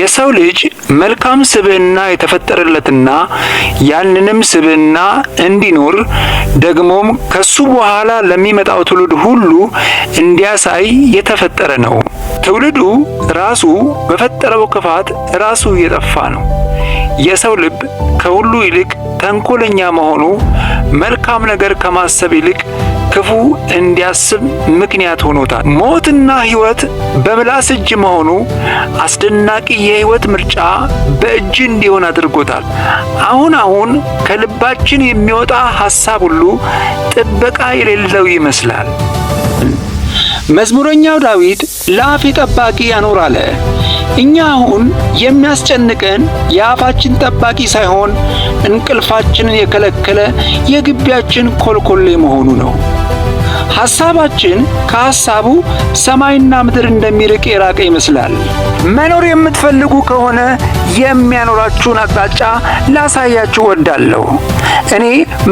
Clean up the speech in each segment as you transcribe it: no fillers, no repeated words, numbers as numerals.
የሰው ልጅ መልካም ስብዕና የተፈጠረለትና ያንንም ስብዕና እንዲኖር ደግሞም ከሱ በኋላ ለሚመጣው ትውልድ ሁሉ እንዲያሳይ የተፈጠረ ነው። ትውልዱ ራሱ በፈጠረው ክፋት ራሱ እየጠፋ ነው። የሰው ልብ ከሁሉ ይልቅ ተንኮለኛ መሆኑ መልካም ነገር ከማሰብ ይልቅ ክፉ እንዲያስብ ምክንያት ሆኖታል። ሞትና ሕይወት በምላስ እጅ መሆኑ አስደናቂ የሕይወት ምርጫ በእጅ እንዲሆን አድርጎታል። አሁን ከልባችን የሚወጣ ሐሳብ ሁሉ ጥበቃ የሌለው ይመስላል። መዝሙረኛው ዳዊት ለአፌ ጠባቂ ያኑር አለ። እኛ አሁን የሚያስጨንቀን የአፋችን ጠባቂ ሳይሆን እንቅልፋችንን የከለከለ የግቢያችን ኮልኮሌ መሆኑ ነው። ሐሳባችን ከሐሳቡ ሰማይና ምድር እንደሚርቅ የራቀ ይመስላል። መኖር የምትፈልጉ ከሆነ የሚያኖራችሁን አቅጣጫ ላሳያችሁ ወዳለሁ። እኔ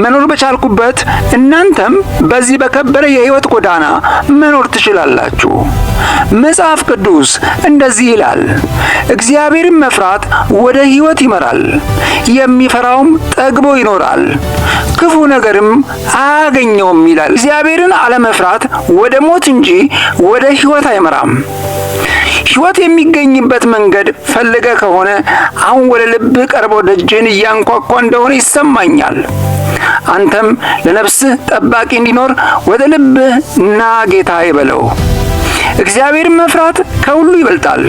መኖር በቻልኩበት እናንተም በዚህ በከበረ የሕይወት ጎዳና መኖር ትችላላችሁ። መጽሐፍ ቅዱስ እንደዚህ ይላል፣ እግዚአብሔርን መፍራት ወደ ሕይወት ይመራል፣ የሚፈራውም ጠግቦ ይኖራል፣ ክፉ ነገርም አያገኘውም ይላል። እግዚአብሔርን አለመፍራት ወደ ሞት እንጂ ወደ ሕይወት አይመራም። ሕይወት የሚገኝበት መንገድ ፈልገ ከሆነ አሁን ወደ ልብህ ቀርቦ ደጅህን እያንኳኳ እንደሆነ ይሰማኛል። አንተም ለነፍስህ ጠባቂ እንዲኖር ወደ ልብህ ና ጌታ ይበለው። እግዚአብሔርን መፍራት ከሁሉ ይበልጣል፣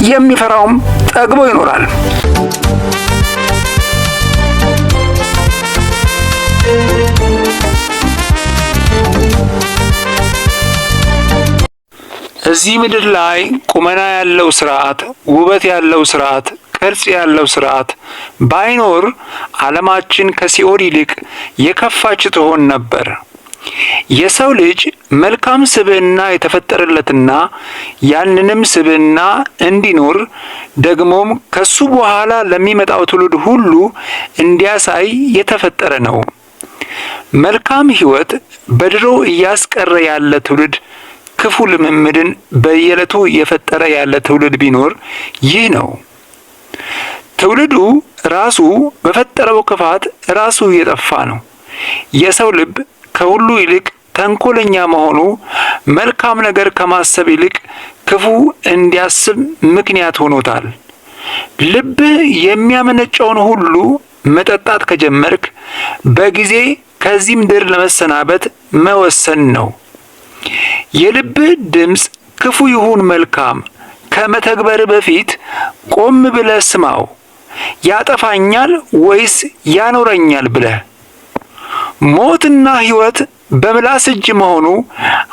የሚፈራውም ጠግቦ ይኖራል። እዚህ ምድር ላይ ቁመና ያለው ስርዓት፣ ውበት ያለው ስርዓት፣ ቅርጽ ያለው ስርዓት ባይኖር ዓለማችን ከሲኦል ይልቅ የከፋች ትሆን ነበር። የሰው ልጅ መልካም ስብዕና የተፈጠረለትና ያንንም ስብዕና እንዲኖር ደግሞም ከሱ በኋላ ለሚመጣው ትውልድ ሁሉ እንዲያሳይ የተፈጠረ ነው። መልካም ሕይወት በድሮ እያስቀረ ያለ ትውልድ ክፉ ልምምድን በየዕለቱ እየፈጠረ ያለ ትውልድ ቢኖር ይህ ነው። ትውልዱ ራሱ በፈጠረው ክፋት ራሱ እየጠፋ ነው። የሰው ልብ ከሁሉ ይልቅ ተንኮለኛ መሆኑ መልካም ነገር ከማሰብ ይልቅ ክፉ እንዲያስብ ምክንያት ሆኖታል። ልብህ የሚያመነጨውን ሁሉ መጠጣት ከጀመርክ በጊዜ ከዚህ ምድር ለመሰናበት መወሰን ነው። የልብህ ድምፅ ክፉ ይሁን መልካም ከመተግበር በፊት ቆም ብለህ ስማው። ያጠፋኛል ወይስ ያኖረኛል ብለህ። ሞትና ሕይወት በምላስ እጅ መሆኑ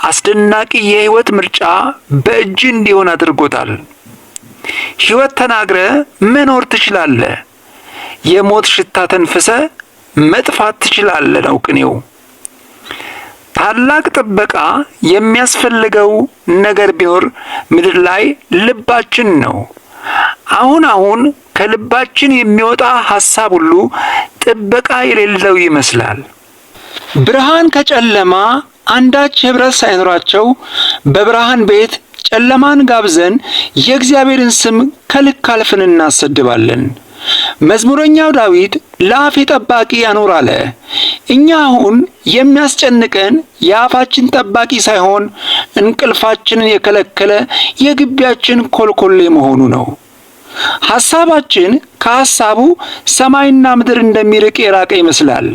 አስደናቂ የሕይወት ምርጫ በእጅ እንዲሆን አድርጎታል። ሕይወት ተናግረ መኖር ትችላለህ። የሞት ሽታ ተንፍሰ መጥፋት ትችላለህ ነው ቅኔው። ታላቅ ጥበቃ የሚያስፈልገው ነገር ቢኖር ምድር ላይ ልባችን ነው። አሁን ከልባችን የሚወጣ ሐሳብ ሁሉ ጥበቃ የሌለው ይመስላል። ብርሃን ከጨለማ አንዳች ኅብረት ሳይኖራቸው በብርሃን ቤት ጨለማን ጋብዘን የእግዚአብሔርን ስም ከልክ አልፈን እናሰድባለን። መዝሙረኛው ዳዊት ለአፌ ጠባቂ ያኑር አለ። እኛ አሁን የሚያስጨንቀን የአፋችን ጠባቂ ሳይሆን እንቅልፋችንን የከለከለ የግቢያችን ኮልኮሌ መሆኑ ነው። ሐሳባችን ከሐሳቡ ሰማይና ምድር እንደሚርቅ የራቀ ይመስላል።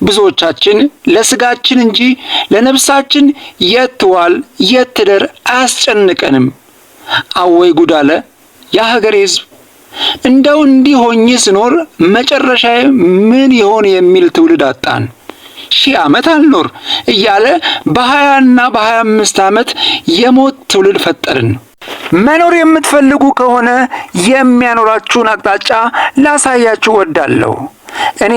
ብዙዎቻችን ለስጋችን እንጂ ለነፍሳችን የት ትዋል የት ትደር አያስጨንቀንም። አወይ ጉድ አለ የሀገሬ ሕዝብ። እንደው እንዲህ ሆኜ ስኖር መጨረሻዬ ምን ይሆን የሚል ትውልድ አጣን። 1000 ዓመት አልኖር እያለ በ20ና በ25 ዓመት የሞት ትውልድ ፈጠርን። መኖር የምትፈልጉ ከሆነ የሚያኖራችሁን አቅጣጫ ላሳያችሁ ወዳለሁ። እኔ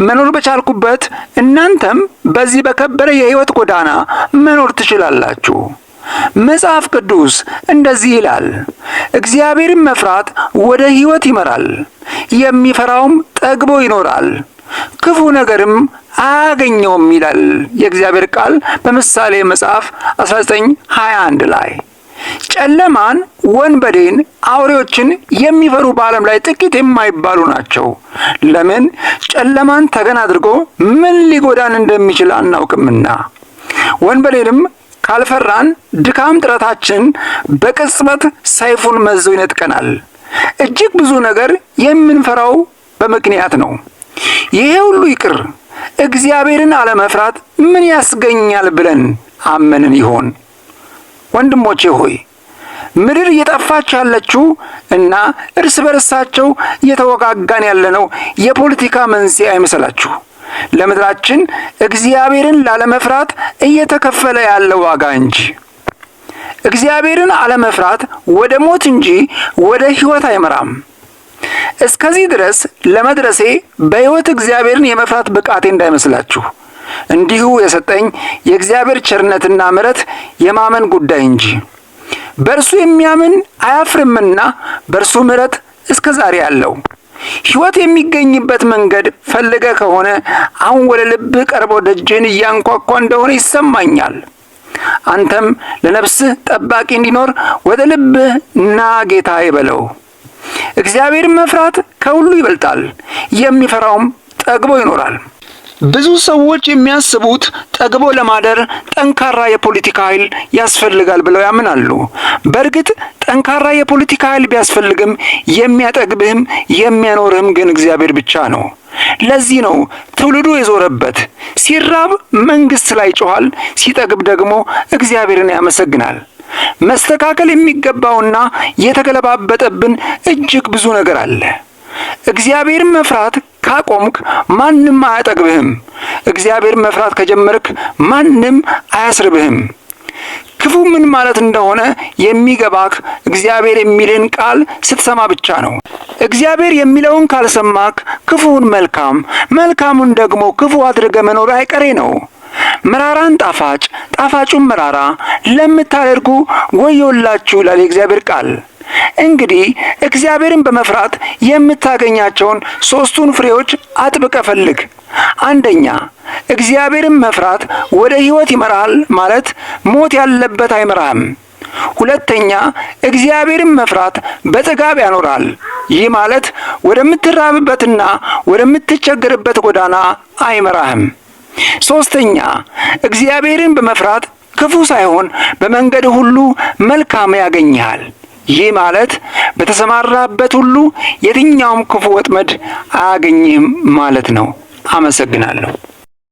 መኖር በቻልኩበት እናንተም በዚህ በከበረ የሕይወት ጎዳና መኖር ትችላላችሁ። መጽሐፍ ቅዱስ እንደዚህ ይላል፣ እግዚአብሔርን መፍራት ወደ ሕይወት ይመራል፣ የሚፈራውም ጠግቦ ይኖራል፣ ክፉ ነገርም አያገኘውም ይላል የእግዚአብሔር ቃል በምሳሌ መጽሐፍ 19:21 ላይ። ጨለማን፣ ወንበዴን፣ አውሬዎችን የሚፈሩ በዓለም ላይ ጥቂት የማይባሉ ናቸው። ለምን? ጨለማን ተገን አድርጎ ምን ሊጎዳን እንደሚችል አናውቅምና። ወንበዴንም ካልፈራን ድካም ጥረታችን በቅጽበት ሰይፉን መዞ ይነጥቀናል። እጅግ ብዙ ነገር የምንፈራው በምክንያት ነው። ይሄ ሁሉ ይቅር፣ እግዚአብሔርን አለመፍራት ምን ያስገኛል ብለን አመንን ይሆን? ወንድሞቼ ሆይ ምድር እየጠፋች ያለችው እና እርስ በርሳቸው እየተወጋጋን ያለነው የፖለቲካ መንስኤ አይመስላችሁ። ለምድራችን እግዚአብሔርን ላለመፍራት እየተከፈለ ያለ ዋጋ እንጂ። እግዚአብሔርን አለመፍራት ወደ ሞት እንጂ ወደ ሕይወት አይመራም። እስከዚህ ድረስ ለመድረሴ በሕይወት እግዚአብሔርን የመፍራት ብቃቴ እንዳይመስላችሁ። እንዲሁ የሰጠኝ የእግዚአብሔር ቸርነትና ምሕረት የማመን ጉዳይ እንጂ። በእርሱ የሚያምን አያፍርምና በእርሱ ምሕረት እስከ ዛሬ አለው። ሕይወት የሚገኝበት መንገድ ፈልገ ከሆነ አሁን ወደ ልብህ ቀርቦ ደጅን እያንኳኳ እንደሆነ ይሰማኛል። አንተም ለነፍስህ ጠባቂ እንዲኖር ወደ ልብህ ና ጌታ ይበለው። እግዚአብሔርን መፍራት ከሁሉ ይበልጣል። የሚፈራውም ጠግቦ ይኖራል። ብዙ ሰዎች የሚያስቡት ጠግቦ ለማደር ጠንካራ የፖለቲካ ኃይል ያስፈልጋል ብለው ያምናሉ። በእርግጥ ጠንካራ የፖለቲካ ኃይል ቢያስፈልግም የሚያጠግብህም የሚያኖርህም ግን እግዚአብሔር ብቻ ነው። ለዚህ ነው ትውልዱ የዞረበት። ሲራብ መንግስት ላይ ጮኻል፣ ሲጠግብ ደግሞ እግዚአብሔርን ያመሰግናል። መስተካከል የሚገባውና የተገለባበጠብን እጅግ ብዙ ነገር አለ። እግዚአብሔርን መፍራት ካቆምክ ማንም አያጠግብህም። እግዚአብሔርን መፍራት ከጀመርክ ማንም አያስርብህም። ክፉ ምን ማለት እንደሆነ የሚገባክ እግዚአብሔር የሚልህን ቃል ስትሰማ ብቻ ነው። እግዚአብሔር የሚለውን ካልሰማክ ክፉውን መልካም፣ መልካሙን ደግሞ ክፉ አድርገ መኖር አይቀሬ ነው። መራራን ጣፋጭ፣ ጣፋጩን መራራ ለምታደርጉ ወዮላችሁ ይላል የእግዚአብሔር ቃል። እንግዲህ እግዚአብሔርን በመፍራት የምታገኛቸውን ሦስቱን ፍሬዎች አጥብቀ ፈልግ። አንደኛ፣ እግዚአብሔርን መፍራት ወደ ሕይወት ይመራል ማለት ሞት ያለበት አይመራህም። ሁለተኛ፣ እግዚአብሔርን መፍራት በጥጋብ ያኖራል። ይህ ማለት ወደምትራብበትና ወደምትቸገርበት ጎዳና አይመራህም። ሦስተኛ፣ እግዚአብሔርን በመፍራት ክፉ ሳይሆን በመንገድ ሁሉ መልካም ያገኝሃል። ይህ ማለት በተሰማራበት ሁሉ የትኛውም ክፉ ወጥመድ አያገኝህም ማለት ነው። አመሰግናለሁ።